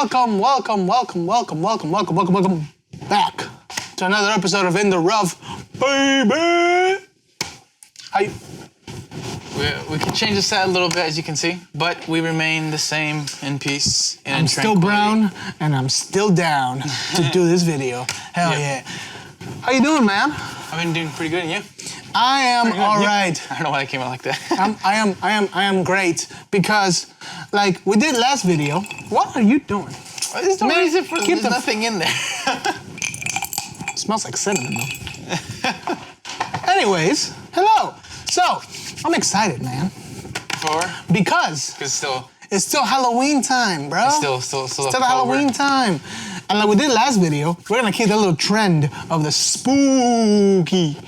welcome back to another episode of In the Ruff, baby. How you? We can change the set a little bit, as you can see, but we remain the same in peace and I'm still brown, and I'm still down to do this video. Hell yeah. How you doing, man? I've been doing pretty good, and you? I am all right. I don't know why I came out like that. I am great because, like we did last video. What are you doing? There's no reason for there's nothing in there. It smells like cinnamon, though. Anyways, hello. So, I'm excited, man. Because it's still Halloween time, bro. It's still the Halloween time. And like we did last video, we're gonna keep that little trend of the spooky.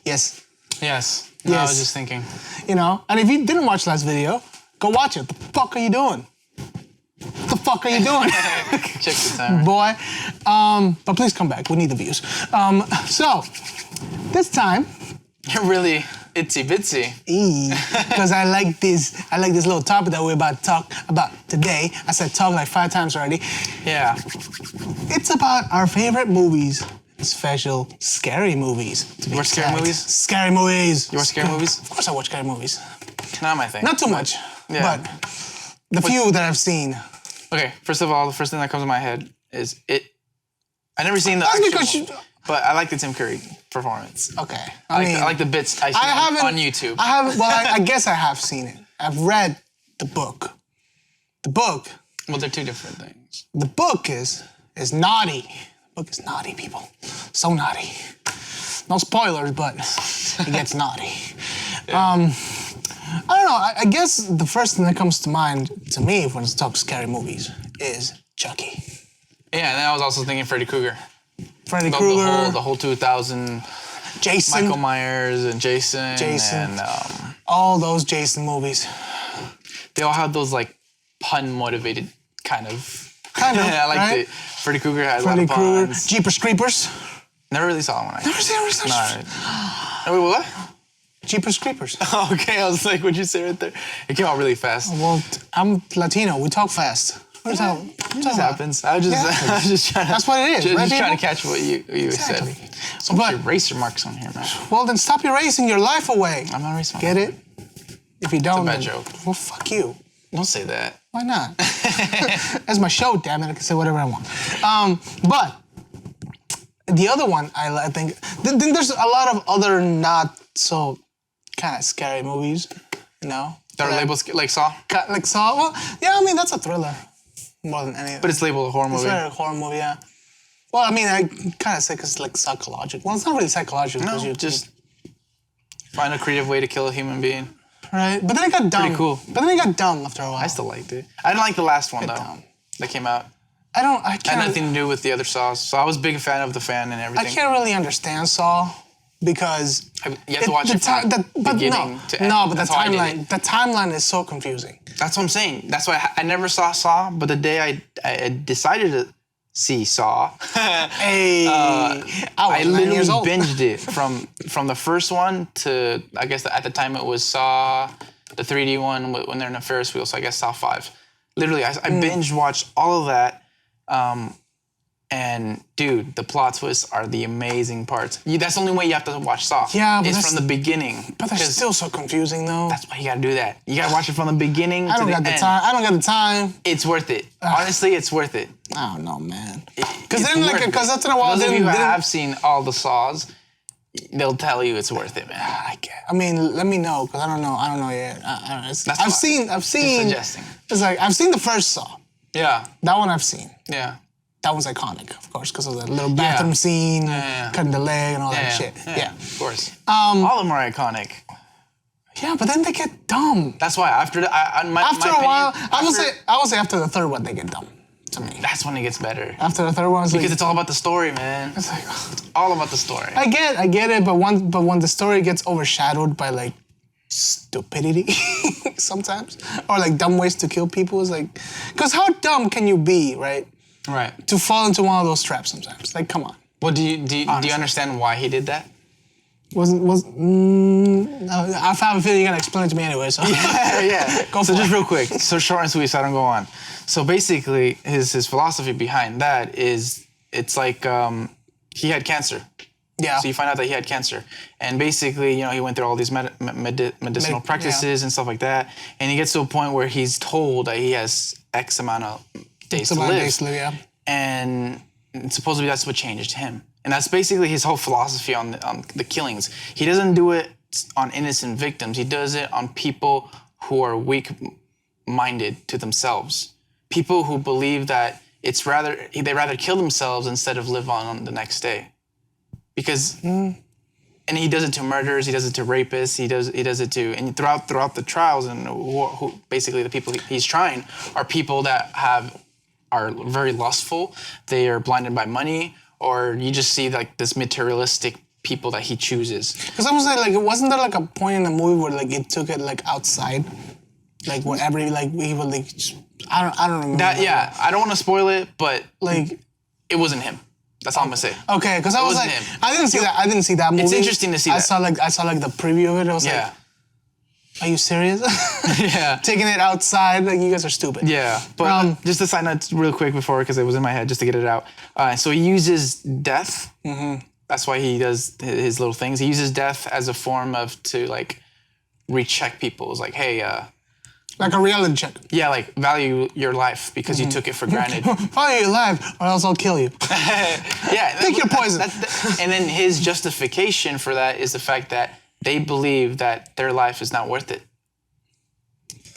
Yes. Yes. No, I was just thinking. You know, and if you didn't watch last video, go watch it. What the fuck are you doing? What the fuck are you doing? Check the timer. Boy. But please come back. We need the views. So, this time. You're really itsy bitsy. Because I like this little topic that we're about to talk about today. I said talk like 5 times already. Yeah. It's about our favorite movies. Special scary movies. You watch scary movies? Scary movies. You watch scary movies? Of course I watch scary movies. Not my thing. Not too much. Yeah. But the few that I've seen. Okay, first of all, the first thing that comes to my head is it. I never seen the actual one, but I like the Tim Curry performance. Okay. I like the bits I see on YouTube. I guess I have seen it. I've read the book. The book. Well, they're two different things. The book is naughty. The book is naughty, people. So naughty. No spoilers, but it gets naughty. Yeah. I don't know. I guess the first thing that comes to mind to me when it's talk scary movies is Chucky. Yeah, and then I was also thinking Freddy Krueger. Freddy Krueger. The whole 2000. Jason. Michael Myers and Jason. And all those Jason movies. They all had those like pun-motivated kind of. I like right? it. Freddy Krueger had a lot of puns. Jeepers Creepers. Never really saw one. Never seen it. No, wait, what? Jeepers Creepers. Okay, I was like, what'd you say right there? It came out really fast. Well, I'm Latino. We talk fast. It just happens. I was just trying to. That's what it is, right, just trying to catch what you exactly. said. So much eraser marks on here, man. Well, then stop erasing your life away. I'm not erasing. Get it? If you don't, it's a bad joke. Well, fuck you. Don't say that. Why not? That's my show, damn it. I can say whatever I want. But the other one, I think there's a lot of other not so kind of scary movies, you know? That are labeled like Saw? Like Saw? Well, yeah, I mean, that's a thriller more than anything. But it's labeled a horror movie. It's a horror movie, yeah. Well, I mean, I kind of say because it's like psychological. Well, it's not really psychological. No, you just find a creative way to kill a human being. Right, but then it got dumb. Pretty cool. But then it got dumb after a while. I still liked it. I didn't like the last one, though, that came out. I can't. Had nothing to do with the other Saws. So I was a big fan of the fan and everything. I can't really understand Saw because you have to watch it from beginning to end. No, but the timeline is so confusing. That's what I'm saying. That's why I never saw Saw, but the day I decided to see Saw, I literally binged it from the first one to, I guess at the time it was Saw, the 3D one when they're in a Ferris wheel, so I guess Saw 5. Literally, I binge watched all of that. And dude, the plot twists are the amazing parts. That's the only way you have to watch Saw. Yeah, but it's from the beginning. But they're still so confusing, though. That's why you gotta do that. You gotta watch it from the beginning to the end. I don't got the time. It's worth it. Honestly, it's worth it. I don't know, man. Because that's in a while. Those of you who have seen all the Saws, they'll tell you it's worth it, man. I mean, let me know because I don't know yet. I've seen. Suggesting. It's like I've seen the first Saw. Yeah. That one I've seen. Yeah. That one's iconic, of course, because of the little bathroom scene, cutting the leg and all that shit. Yeah, of course. All of them are iconic. Yeah, but then they get dumb. That's why after a while, I would say after the third one they get dumb. To me, that's when it gets better. After the third one, because it's all about the story, man. It's like it's all about the story. I get it, but when the story gets overshadowed by like stupidity sometimes, or like dumb ways to kill people, it's like, because how dumb can you be, right? Right. To fall into one of those traps sometimes. Like, come on. Well, do you understand why he did that? No, I have a feeling you're gonna explain it to me anyway. So Yeah. Go So for just it. real quick, so short and sweet, so I don't go on. So basically, his philosophy behind that is it's like he had cancer. Yeah. So you find out that he had cancer, and basically, he went through all these medicinal practices and stuff like that, and he gets to a point where he's told that he has X amount of days to live, yeah. and supposedly that's what changed him. And that's basically his whole philosophy on the killings. He doesn't do it on innocent victims. He does it on people who are weak-minded to themselves. People who believe that they'd rather kill themselves instead of live on the next day. Because, and he does it to murderers, he does it to rapists, he does it to, and throughout the trials, and who basically the people he's trying are people that are very lustful. They are blinded by money, or you just see like this materialistic people that he chooses. Because I was like, wasn't there like a point in the movie where like it took it like outside, like wherever like we were like, I don't remember. That I don't want to spoil it, but like it wasn't him. That's all I'm gonna say. Okay, because I was like, him. I didn't see that movie. It's interesting to see. I saw like the preview of it. I was like, are you serious? Yeah. Taking it outside, like you guys are stupid. Yeah, but just a side note real quick before, because it was in my head, just to get it out. So he uses death. Mm-hmm. That's why he does his little things. He uses death as a form to like recheck people. It's like, hey, like a reality check. Yeah, like value your life because you took it for granted. Value your life, or else I'll kill you. Yeah, take your poison. And then his justification for that is the fact that they believe that their life is not worth it.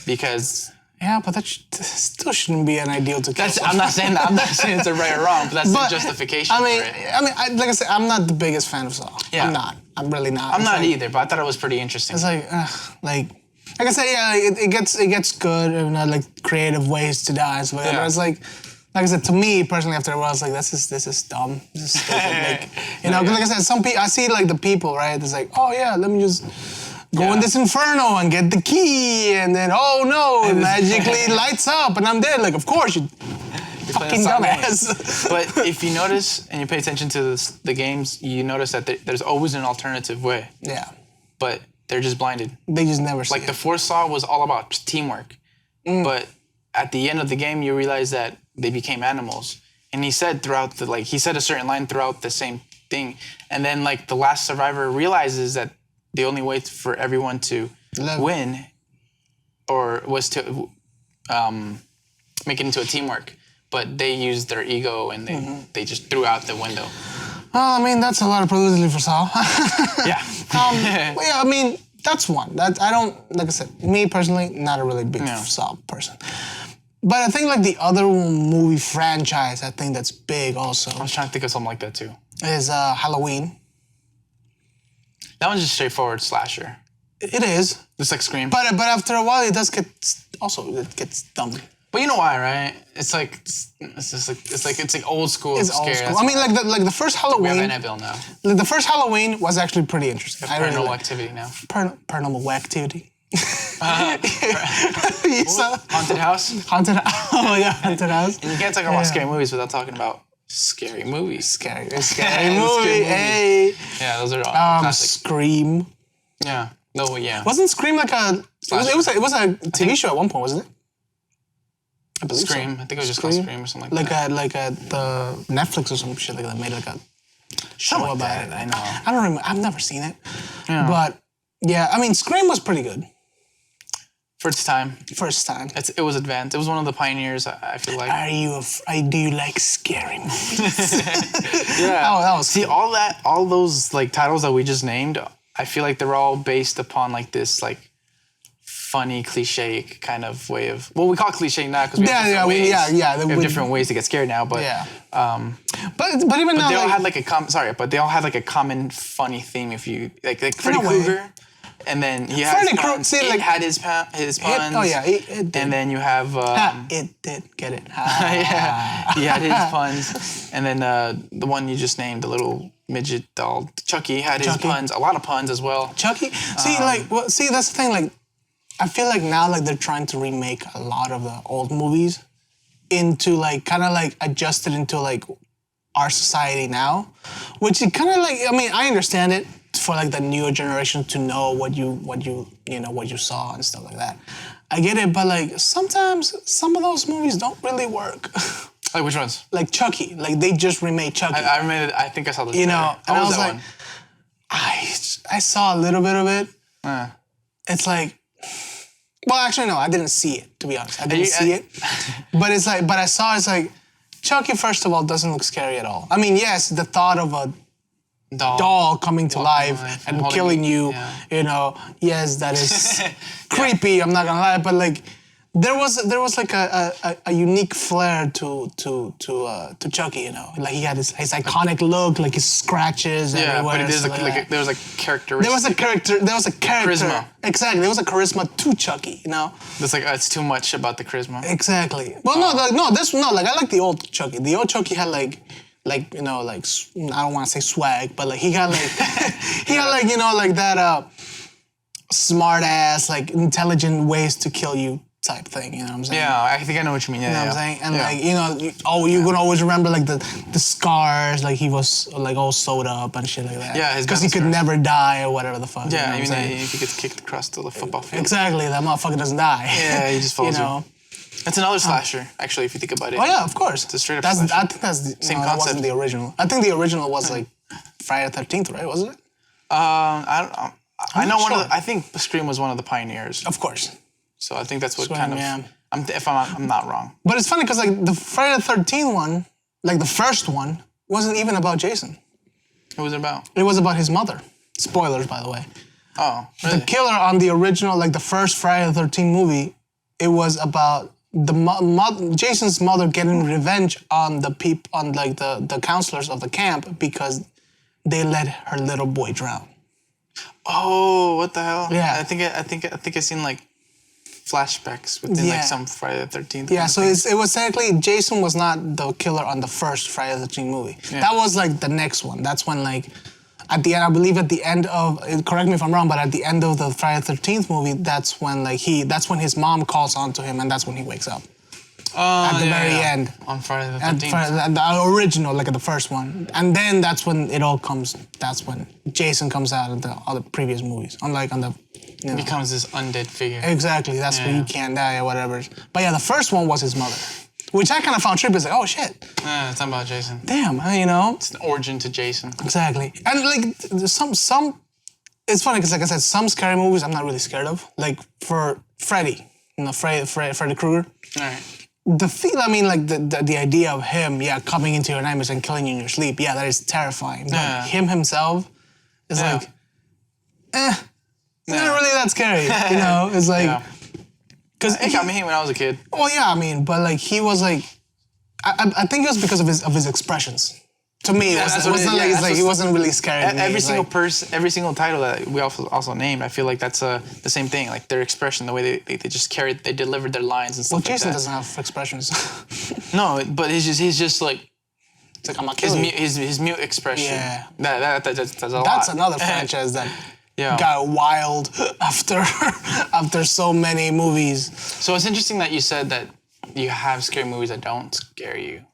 Because yeah, but that still shouldn't be an ideal to kill. I'm not saying that. I'm not saying it's a right or wrong, but that's the justification. I mean, for it. like I said, I'm not the biggest fan of Saw. Yeah. I'm not. I'm really not. I'm not either, but I thought it was pretty interesting. It's like I said, yeah, it gets good and like creative ways to die and stuff like that. But it's like I said, to me personally, after a while, I was like, this is dumb. This is stupid. Like, like I said, some people, I see like the people, right? It's like, oh yeah, let me just go in this inferno and get the key, and then oh no, it magically lights up and I'm dead. Like, of course you fucking dumbass. But if you notice and you pay attention to the games, you notice that there's always an alternative way. Yeah. But they're just blinded. They just never see it. Like the fourth Saw was all about teamwork. But at the end of the game, you realize that they became animals. And he said he said a certain line throughout the same thing. And then like the last survivor realizes that the only way for everyone to win was to make it into a teamwork. But they used their ego and they just threw out the window. Well, I mean, that's a lot of publicity for Saw. Yeah. Well, yeah, I mean, that's one. That I don't, like I said, me personally, not a really big Saw person. But I think like the other movie franchise, I think that's big also. I was trying to think of something like that too. Is Halloween. That one's just straightforward slasher. It is. Just like Scream. But after a while, it gets dumb. But you know why, right? It's like old school. It's old school. I mean, like the first Halloween. We have Annabelle now. Like the first Halloween was actually pretty interesting. Paranormal Activity now. Paranormal Activity. Haunted House. Haunted. Oh yeah, Haunted House. And you can't talk about scary movies without talking about scary movies. Scary movie. Hey. Yeah, those are all classic. Scream. Yeah. No. Yeah. Wasn't Scream like a? It was a TV show at one point, wasn't it? I believe Scream. So. I think it was just called Scream or something like that. Like the Netflix or some shit like that made like a show about it. I know. I don't remember. I've never seen it. Yeah. But yeah, I mean, Scream was pretty good. For its time. First time. It was advanced. It was one of the pioneers, I feel like. Do you like scary movies? Yeah. Oh, that was See, cool. all those like titles that we just named, I feel like they're all based upon like this like funny cliche kind of way of. Well, we call it cliche now because we have different ways. We have different ways to get scared now, but but even now they all had like they all had like a common funny theme. If you like Freddy Krueger. And then he had his puns. Had his puns. Oh yeah, it did. And then you have it did get it. Yeah, he had his puns. And then the one you just named, the little midget doll, Chucky, had his puns. A lot of puns as well. Chucky. See, that's the thing. Like, I feel like now, like they're trying to remake a lot of the old movies into like kind of like adjusted into like our society now, which it kind of like. I mean, I understand it. for like the newer generation to know what you saw and stuff like that. I get it, but like sometimes some of those movies don't really work. Like which ones? Like Chucky, like they just remade Chucky. I remade it. I think I saw the. You know, and I was that like, one? I saw a little bit of it. It's like, well, actually no, I didn't see it, to be honest. I didn't see it, but it's like, but I saw it's like, Chucky first of all doesn't look scary at all. I mean, yes, the thought of a doll coming to life and killing you, you know, yes, that is creepy. I'm not gonna lie, but like there was like a unique flair to Chucky, you know, like he had his iconic look, like his scratches everywhere. But there was a characteristic. There was a character. Charisma. Exactly, there was a charisma to Chucky, you know. It's like it's too much about the charisma. Exactly. Well, like I like the old Chucky. The old Chucky had like you know, like I don't want to say swag, but like he had like you know, like that smart ass, like intelligent ways to kill you type thing, you know what I'm saying? Yeah, I think I know what you mean. You know what I'm saying? And like, you know, you're gonna always remember like the scars, like he was like all sewed up and shit like that. Yeah, because he could never die or whatever the fuck. Yeah, you know even if he gets kicked across the football field. Exactly, that motherfucker doesn't die. Yeah, he just falls. You know. That's another slasher, actually, if you think about it. Oh yeah, of course. It's a straight up slasher. I think that's the same concept. That wasn't the original. I think the original was like Friday the 13th, right? Wasn't it? I know one of the, I think Scream was one of the pioneers. Of course. So I think that's what Scream, kind of. yeah. I'm not wrong. But it's funny because like the Friday the 13th one, like the first one, wasn't even about Jason. What was it about? It was about his mother. Spoilers, by the way. Oh, really? The killer on the original, like the first Friday the 13th movie, it was about Jason's mother getting revenge on the counselors of the camp because they let her little boy drown. Oh, what the hell? Yeah. I think I seen like flashbacks within like some Friday the 13th. Yeah, so it was technically Jason was not the killer on the first Friday the 13th movie. Yeah. That was like the next one. That's when like at the end, I believe at the end of, correct me if I'm wrong, but at the end of the Friday the 13th movie, that's when his mom calls on to him and that's when he wakes up. At the very end. On Friday the 13th. The original, like at the first one. And then that's when it all comes, that's when Jason comes out of the other previous movies. Unlike on the, you know. Becomes this undead figure. Exactly, that's when he can't die or whatever. But yeah, the first one was his mother. Which I kind of found trippy. It's like, oh shit. Yeah, it's not about Jason. Damn, you know. It's an origin to Jason. Exactly. And like some, it's funny because like I said, some scary movies I'm not really scared of. Like for Freddy, you know, Freddy Krueger. All right. The feel, I mean, like the idea of him, coming into your nightmares and killing you in your sleep, that is terrifying. But him himself is like, not really that scary. You know, it's like, because it got me when I was a kid. Well, yeah, I mean, but like he was like, I think it was because of his expressions. To me, it wasn't like he wasn't really scared. Every single title that we also named, I feel like that's the same thing. Like their expression, the way they just they delivered their lines and stuff like that. Well, Jason doesn't have expressions. No, but he's just like. It's like I'm not killing you. His mute expression. Yeah. That's a lot. That's another franchise that got wild after so many movies. So it's interesting that you said that you have scary movies that don't scare you.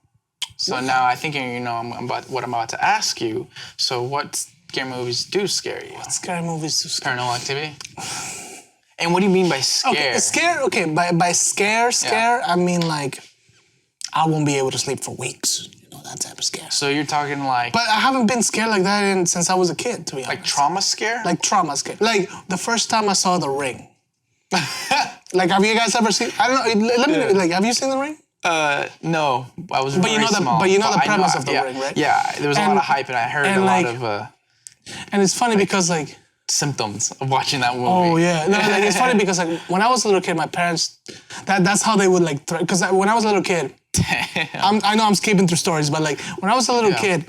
So now I think you know what I'm about to ask you. So what scary movies do scare you? What scary movies do scare you? Paranormal Activity? And what do you mean by scare? By scare, I mean like I won't be able to sleep for weeks. You know, that type of scare. So you're talking like... But I haven't been scared like that since I was a kid, to be honest. Like trauma scare? Like trauma scare. Like the first time I saw The Ring. Like, have you guys ever seen... I don't know, let me... Like, have you seen The Ring? No, I was very small. But you know the premise of The Ring, right? Yeah, there was a lot of hype and I heard a lot of... and it's funny because like... symptoms of watching that movie. Oh, yeah. No, like, it's funny because like when I was a little kid, my parents... That's how they would like... Because when I was a little kid... I know I'm skipping through stories, but like when I was a little kid...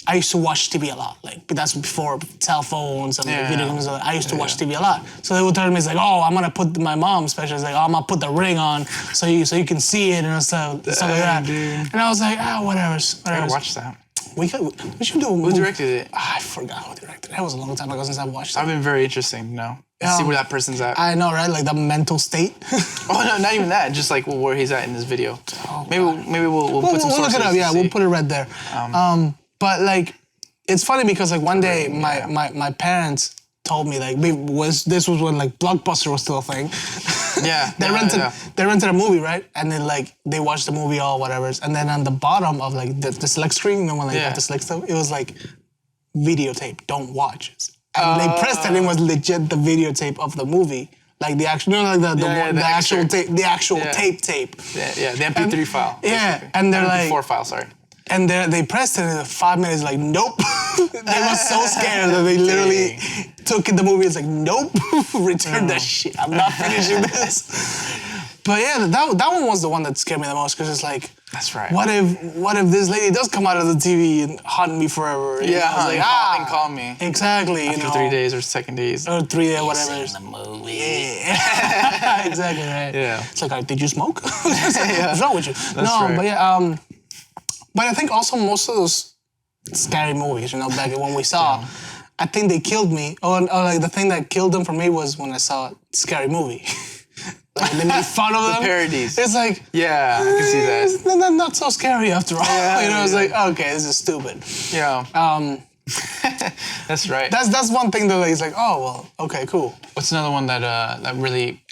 I used to watch TV a lot, like, but that's before cell phones and video games. I used to watch TV a lot. So they would tell me, it's like, oh, I'm gonna put my mom, especially, like, oh, I'm gonna put The Ring on so you can see it and stuff like that. Dude. And I was like, whatever. I gotta watch that. We should do a movie. Who directed it? I forgot who directed it. That was a long time ago since I watched it. I've been very interesting, see where that person's at. I know, right? Like the mental state. Oh no, not even that. Just like where he's at in this video. Oh, maybe we'll put some sources. Look it up. Yeah, we'll put it right there. But like, it's funny because like one day my parents told me like this was when like Blockbuster was still a thing. Yeah. They rented a movie, right? And then like they watched the movie or whatever. And then on the bottom of like the select screen, you know, when like you have to select stuff, it was like videotape, don't watch. And they pressed it and it was legit the videotape of the movie. Like the actual, like the actual tape, the actual tape. Yeah, the MP3 file. Yeah, and they're like MP4 file, sorry. And they pressed it and in 5 minutes, like, nope. They were so scared that they literally took the movie. It's like, nope, return that shit. I'm not finishing this. But yeah, that one was the one that scared me the most because it's like, that's right. What if this lady does come out of the TV and haunt me forever? Yeah, like, and call me. Exactly. After 3 days or 2 days. Or 3 days, whatever. In the movie. Yeah. Exactly right. Yeah. It's like, did you smoke? What's wrong with you? That's right. But yeah. But I think also most of those scary movies, you know, back when we saw, I think they killed me. Or like the thing that killed them for me was when I saw a scary movie. Like they made fun of them. The parodies. It's like, yeah, I can see that. It's not so scary after all. Yeah, you know, it's like, okay, this is stupid. Yeah. That's right. That's one thing that is like, oh well, okay, cool. What's another one that really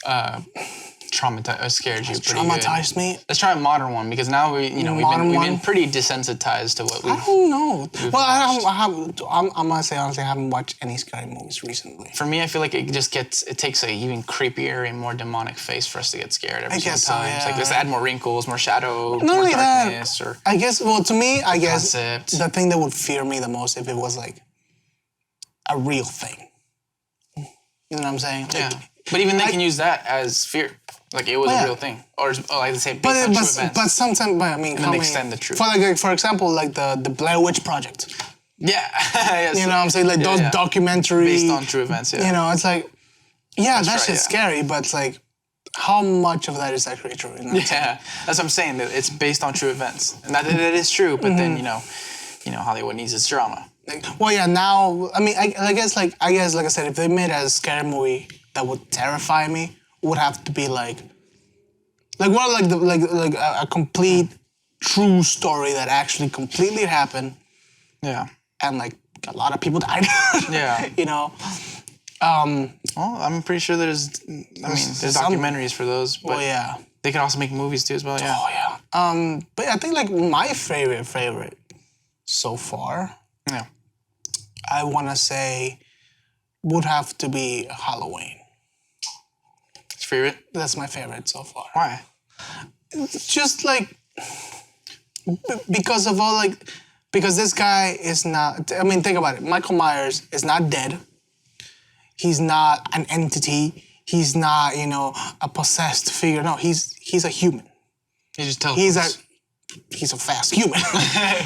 scared you? Traumatized me. Let's try a modern one because now we've been pretty desensitized to what we. I don't know. Well, I'm gonna say honestly, I haven't watched any scary movies recently. For me, I feel like it takes a even creepier and more demonic face for us to get scared every single time. Yeah, it's like let's add more wrinkles, more shadow, not more only darkness, that, or I guess. Well, to me, I guess concept. The thing that would fear me the most if it was like a real thing. You know what I'm saying? Like, yeah. But even they can use that as fear. Like it was a real thing, or like they say, based on true events. But sometimes, I mean, and then they extend the truth. For example, like the Blair Witch Project. Yeah, yes. You know what I'm saying? Like those documentaries based on true events. Yeah, you know, it's like, that shit's scary, but it's like, how much of that is actually true? You know that's what I'm saying. That it's based on true events, and that is true. But then you know, Hollywood needs its drama. Well, yeah. Now, I mean, I guess, like I said, if they made a scary movie that would terrify me, would have to be like a complete true story that actually completely happened. Yeah. And like a lot of people died. Yeah. You know. Well, I'm pretty sure there's documentaries for those. But yeah. They could also make movies too as well. Yeah. Oh yeah. But I think like my favorite so far. Yeah. I want to say would have to be Halloween. Favorite? That's my favorite so far. Why? Just like because of all because this guy is not. I mean, think about it. Michael Myers is not dead. He's not an entity. He's not a possessed figure. No, he's a human. He just teleports. He's a fast human.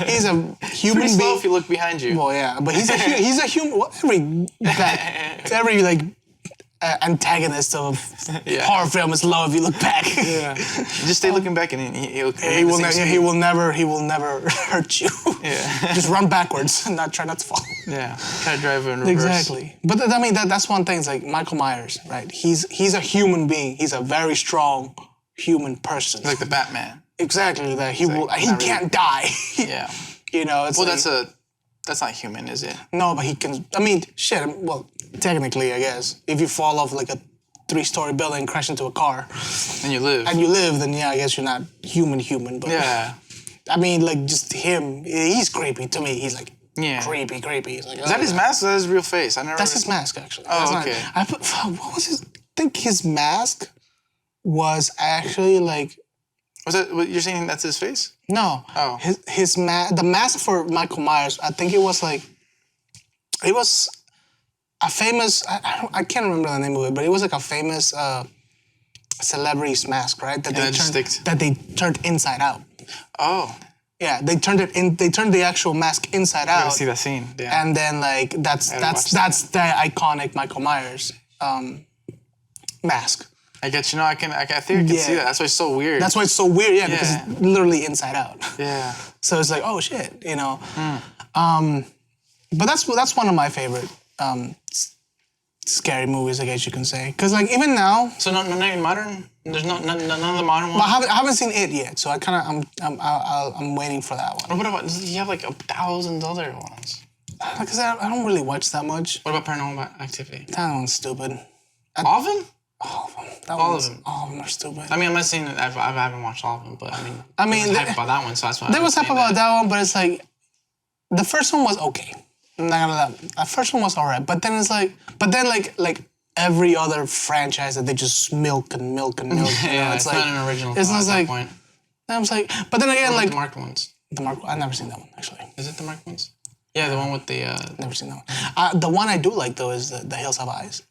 He's a human being. Slow if you look behind you. Well, yeah, but he's a human. Well, every antagonist of horror film is low if you look back. Yeah. Just stay looking back and he will never hurt you. Yeah. Just run backwards and try not to fall. Yeah. Try to drive in reverse. Exactly. But I mean that's one thing. It's like Michael Myers, right? He's a human being. He's a very strong human person. Like the Batman. Exactly. That he can't die. Yeah. It's that's not human, is it? No, but he can. I mean, shit. Well, technically, I guess if you fall off like a 3-story building, crash into a car, and you live, then yeah, I guess you're not human. But yeah, I mean, like just him, he's creepy to me. He's like creepy. He's like, is that his mask? Or is that his real face? That's his mask, actually. Oh, okay. What was his? I think his mask was actually like. Was that what you're saying? That's his face? No. Oh. The mask for Michael Myers. I think it was a famous. I can't remember the name of it, but it was like a famous celebrity's mask, right? That they turned inside out. Oh. Yeah, they turned it in. They turned the actual mask inside out. I see that scene. Yeah. And then like that's the iconic Michael Myers mask. I get I think I can see that. That's why it's so weird. That's why it's so weird, because it's literally inside out. Yeah. So it's like, oh shit, But that's one of my favorite scary movies, I guess you can say. Because like even now. So not even modern. There's none of the modern ones. Well, I haven't seen it yet, so I'm waiting for that one. What about you have like 1,000 other ones? like I said, I don't really watch that much. What about Paranormal Activity? That one's stupid. All of them? All of them. All of them. All of them are stupid. I mean, I'm not saying that I haven't watched all of them, but I mean, there was hype about that one, so that's why. There was hype about that one, but it's like, the first one was okay. I'm not gonna lie. The first one was alright, but then it's like, like every other franchise that they just milk and milk and milk. You know, Yeah, it's it's like, not an original It's thought not at that like. point. I was like, but then again, like The marked ones. the Mark. I've never seen that one actually. Is it the marked ones? Yeah, the one with the. Never seen that one. The one I do like though is the Hills Have Eyes.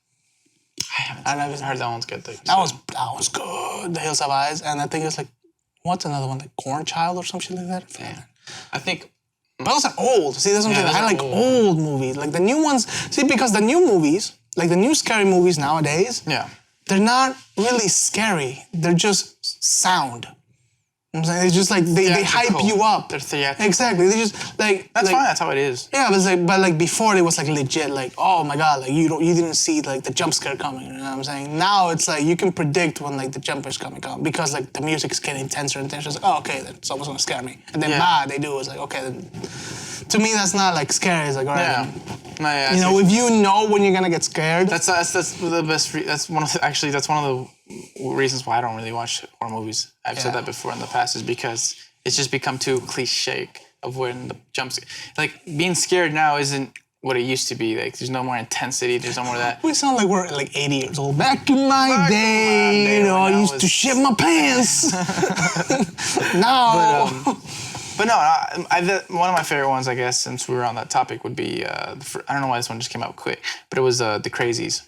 I haven't heard that one's good. That was good. The Hills Have Eyes, and I think it's like, what's another one? Like Corn Child or some shit like that. Yeah. I think. But those are old. See, that's what I'm Yeah, saying. I like those are old movies. Like the new ones. See, because the new movies, like the new scary movies nowadays, Yeah. they're not really scary. They're just sound. You know what I'm saying? It's just like they hype Theatrical. you up. They're theatrical. Exactly. They just like That's like, fine. That's how it is. Yeah, but like before it was like legit, like, oh my god, like you didn't see like the jump scare coming, you know what I'm saying? Now it's like you can predict when like the jump is coming because like the music's getting intenser and intenser. It's like, oh okay, then someone's gonna scare me. And then they do, it's like, okay, then to me that's not like scary, it's like, all right. Yeah. No, yeah. You know, if you know when you're gonna get scared. That's the best. That's one of the reasons why I don't really watch horror movies. I've said that before in the past, is because it's just become too cliche of when the jumps. Like being scared now isn't what it used to be. Like there's no more intensity. There's no more of that. We sound like we're like 80 years old. Back in my day, you know, I used to shit my pants. Now. But no, one of my favorite ones, I guess, since we were on that topic, would be I don't know why this one just came out quick, but it was The Crazies.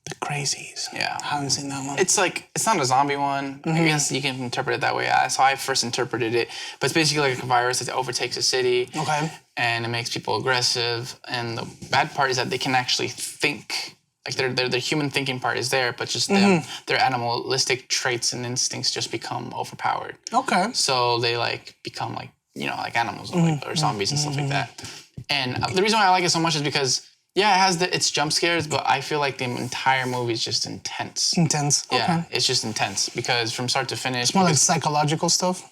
The Crazies. Yeah. I haven't seen that one. It's like, it's not a zombie one. I guess you can interpret it that way. That's how I first interpreted it. But it's basically like a virus that overtakes a city. Okay. And it makes people aggressive. And the bad part is that they can actually think. Like their human thinking part is there, but just their animalistic traits and instincts just become overpowered. Okay. So they like become like, you know, like animals or zombies and stuff like that. And the reason why I like it so much is because, yeah, it has its jump scares, but I feel like the entire movie is just intense. Intense. Yeah, Okay. it's just intense because from start to finish. It's more like psychological stuff.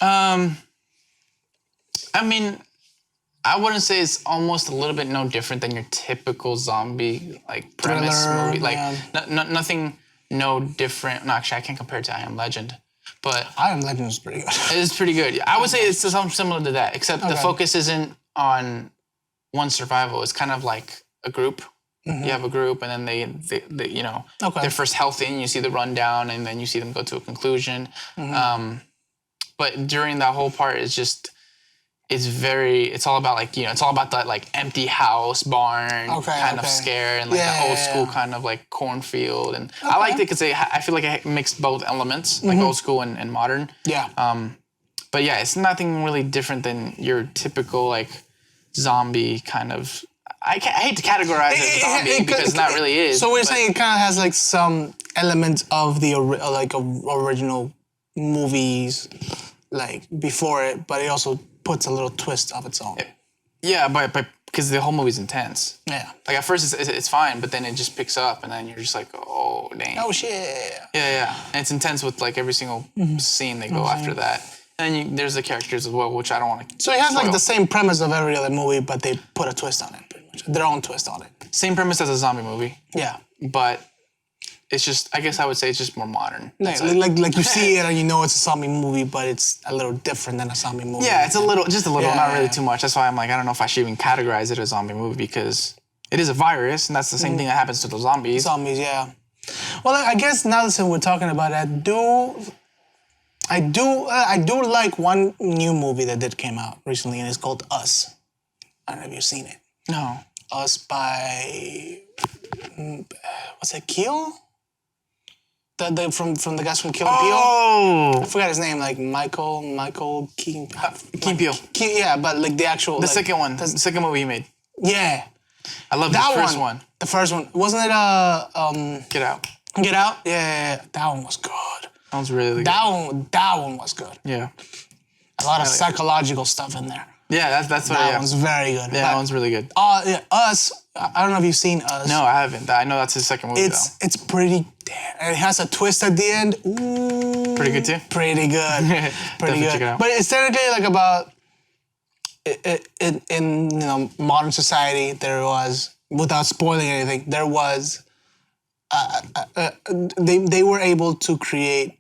I mean, I wouldn't say it's almost a little bit no different than your typical zombie like premise Thriller, movie. Like yeah. nothing, no different. No, actually, I can't compare it to I Am Legend, but I Am Legend is pretty good. it's pretty good. I would say it's something similar to that, except the focus isn't on one survival. It's kind of like a group. You have a group, and then they you know, they're first healthy, and you see the rundown, and then you see them go to a conclusion. But during that whole part, it's all about like, you know, it's all about that like empty house, barn kind of scare, and like the old school kind of like cornfield. And I liked it because I feel like it mixed both elements, like old school and modern. Yeah. But yeah, it's nothing really different than your typical like zombie kind of. I hate to categorize it as zombie because it not really is. So we're saying it kind of has like some elements of the original movies, like before it, but it also puts a little twist of its own. Yeah, but because the whole movie's intense. Yeah. Like at first it's fine, but then it just picks up, and then you're just like, oh dang. Oh shit. Yeah. And it's intense with like every single scene they go after that. And then there's the characters as well, which I don't want to. So it has like the same premise of every other movie, but they put a twist on it, pretty much. Their own twist on it. Same premise as a zombie movie. Yeah. But it's just, I guess I would say it's just more modern. Like you see it and you know it's a zombie movie, but it's a little different than a zombie movie. Yeah, it's just a little, Yeah, not really yeah. too much. That's why I'm like, I don't know if I should even categorize it as a zombie movie, because it is a virus, and that's the same thing that happens to the zombies. Zombies, yeah. Well, I guess now that we're talking about it, I do like one new movie that came out recently, and it's called Us. I don't know if you've seen it. No. Us by what's it, Keel? The from the guys from Keel and Peele. Oh! I forgot his name, like Michael Keane. Keen Peele. Yeah, but like the actual The second one. The second movie he made. Yeah. I love the first one. The first one. Wasn't it Get Out. Get Out? Yeah. That one was good. That one's really good. That one was good. Yeah. A lot of psychological stuff in there. Yeah, that's what That one's very good. Yeah, that one's really good. Yeah, Us. I don't know if you've seen Us. No, I haven't. I know that's his second movie though. It's pretty damn. And it has a twist at the end. Ooh. Pretty good too? Pretty good. Pretty Definitely good. check it out. But it's technically like about in modern society, there was, without spoiling anything, there was they were able to create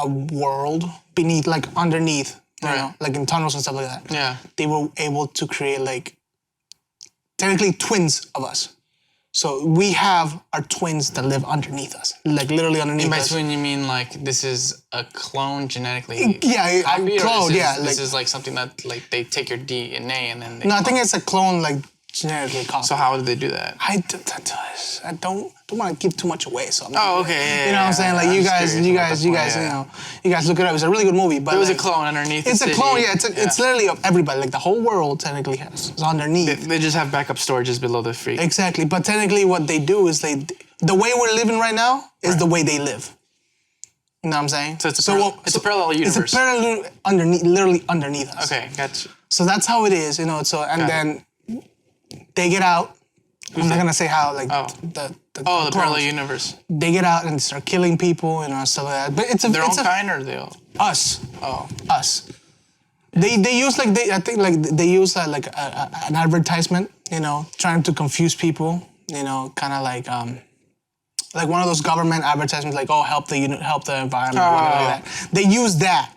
a world beneath, like underneath, like in tunnels and stuff like that. Yeah. They were able to create like technically twins of us. So we have our twins that live underneath us, like literally underneath And by us. twin, you mean like this is a clone genetically? Yeah, copy, or clone. This is like something that like they take your DNA and then they. No, I think it's a clone, like genetically copied. So how did they do that? I don't want to give too much away. So I'm not, Oh, okay. Yeah, you know what I'm saying? Like I'm you just guys, curious about that point, you guys look it up. It's a really good movie. But There was like, a clone underneath. It's the a city. clone. Yeah, it's literally of everybody. Like the whole world technically is underneath. They just have backup storages below the freak. Exactly. But technically, what they do is the way we're living right now is the way they live. You know what I'm saying? So it's a parallel universe. It's a parallel underneath, literally underneath us. Okay, gotcha. So that's how it is, So then they get out. I'm not gonna say how, like the parallel universe. They get out and start killing people, stuff like that. But it's Their own kind, or they all? Us. Oh, Us. They use I think they use like an advertisement, trying to confuse people, kind of like one of those government advertisements, like help the environment, whatever like that. They use that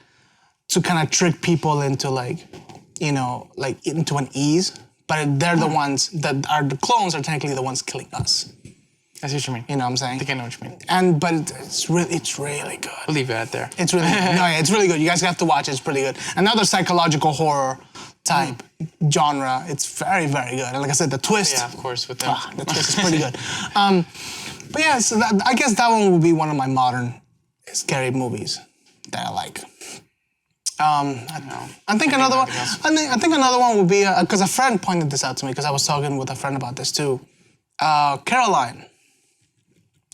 to kind of trick people into like into an ease. But they're the ones that are the clones are technically the ones killing us. I see what you mean. You know what I'm saying? I think I know what you mean. But it's really good. I'll leave it at there. It's really it's really good. You guys have to watch it. It's pretty good. Another psychological horror type genre. It's very, very good. And like I said, the twist. Yeah, of course, with them. The twist is pretty good. But yeah, so I guess that one would be one of my modern scary movies that I like. I think another one. I think another one would be because a friend pointed this out to me because I was talking with a friend about this too. Caroline.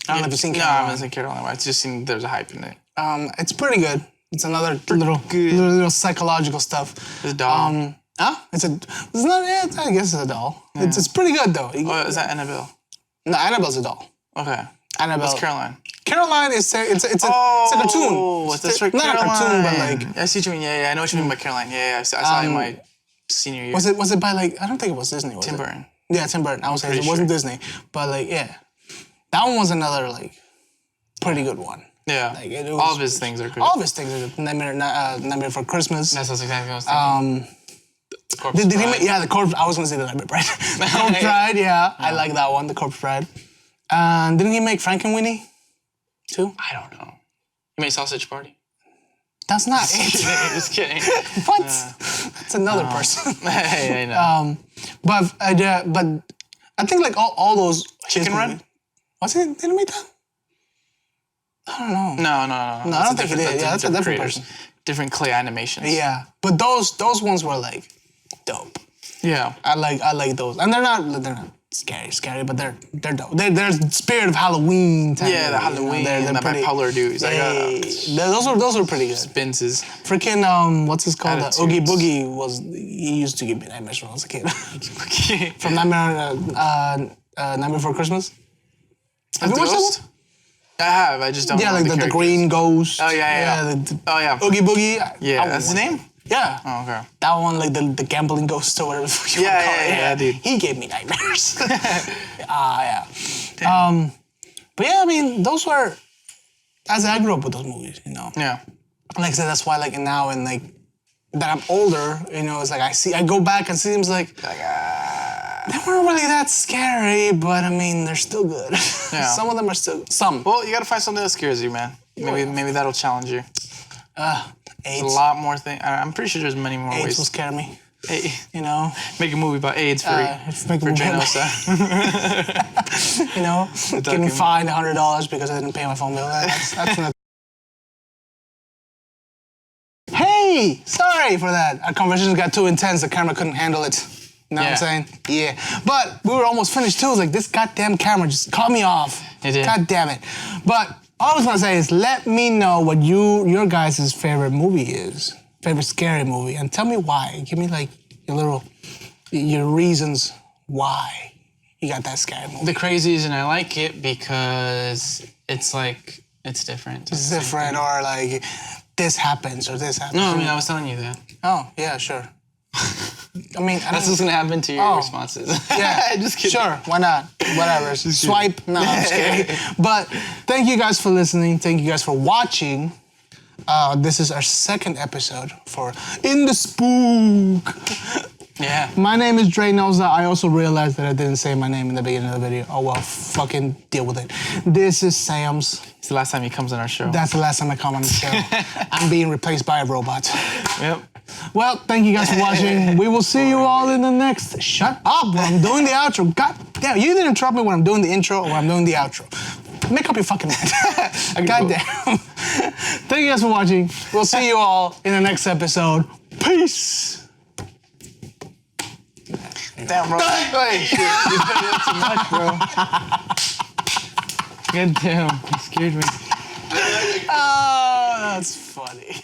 I don't know if you've seen Caroline. No, I haven't seen Caroline. I've just seen there's a hype in it. It's pretty good. It's another little psychological stuff. It's a doll. It's not. Yeah, I guess it's a doll. Yeah. It's pretty good though. Oh, is that Annabelle? No, Annabelle's a doll. Okay. Annabelle. What's Caroline? Caroline is it's a cartoon. Oh, that's right. Not Caroline. a cartoon, but like. I see what you mean. Yeah, I know what you mean by Caroline. Yeah, I saw it in my senior year. Was it by like, I don't think it was Disney, was Tim Burton. Yeah, Tim Burton. I was saying it wasn't Disney, but like, yeah, that one was another like pretty good one. Yeah, like, all of his things are good. All of his things are good. Nightmare Before Christmas. That's exactly what I was thinking. Did he make, the Corpse? I was gonna say the Nightmare Bride. The Corpse Bride, yeah, I like that one. The Corpse Bride. Didn't he make Frankenweenie too? I don't know. He made Sausage Party. That's not it. Just kidding. What? That's another person. Hey, I know. But I think like all those Chicken Run. Was it? Did he make that? I don't know. No. No, I don't think he did. Yeah, that's a different person. Different clay animations. Yeah, but those ones were like dope. Yeah, I like those, and they're not scary, but they're dope. They're spirit of Halloween. Yeah, the Halloween. They're pretty bipolar dudes. Those were pretty good. Spinces. Freaking what's his called? Oogie Boogie he used to give me nightmares when I was a kid. From Nightmare Before Christmas. Have you watched that one? I have. I just don't know. Yeah, like the green ghost. Oh yeah. Oh yeah. Oogie Boogie. Yeah, that's his name? Yeah. Oh, okay. That one, like the gambling ghost or whatever you want to call it. Yeah, dude. He gave me nightmares. Yeah. But yeah, I mean, those were, as I grew up with those movies, Yeah. Like I said, that's why like now and like, that I'm older, it's like I go back and see them like they weren't really that scary, but I mean, they're still good. Yeah. Some of them are still, some. Well, you gotta find something that scares you, man. Maybe that'll challenge you. AIDS. A lot more things. I'm pretty sure there's many more AIDS ways. will scare me. Hey, Make a movie about AIDS for Janosa. Getting fined $100 because I didn't pay my phone bill. That's not. Hey, sorry for that. Our conversation got too intense. The camera couldn't handle it. You know what I'm saying? Yeah. But we were almost finished too. It was like, this goddamn camera just cut me off. It did. God damn it. But all I was gonna say is let me know what your guys' favorite movie is. Favorite scary movie. And tell me why. Give me like your reasons why you got that scary movie. The crazy reason I like it because it's like, it's different. It's different or like this happens or this happens. No, I mean, I was telling you that. Oh, yeah, sure. I mean, That's what's gonna happen to your responses. Yeah, just kidding. Sure, why not? Whatever. Swipe. No, I'm just kidding. But thank you guys for listening. Thank you guys for watching. This is our second episode for In the Spook. Yeah. My name is Dre Noza. I also realized that I didn't say my name in the beginning of the video. Oh well, fucking deal with it. This is Sam's. It's the last time he comes on our show. That's the last time I come on the show. I'm being replaced by a robot. Yep. Well, thank you guys for watching. We will see you all in the next. Shut up when I'm doing the outro. God damn, you didn't interrupt me when I'm doing the intro or when I'm doing the outro. Make up your fucking mind. God damn. Thank you guys for watching. We'll see you all in the next episode. Peace. Damn, bro. Hey, shit. You put it up too much, bro. God damn. You scared me. Oh, that's funny.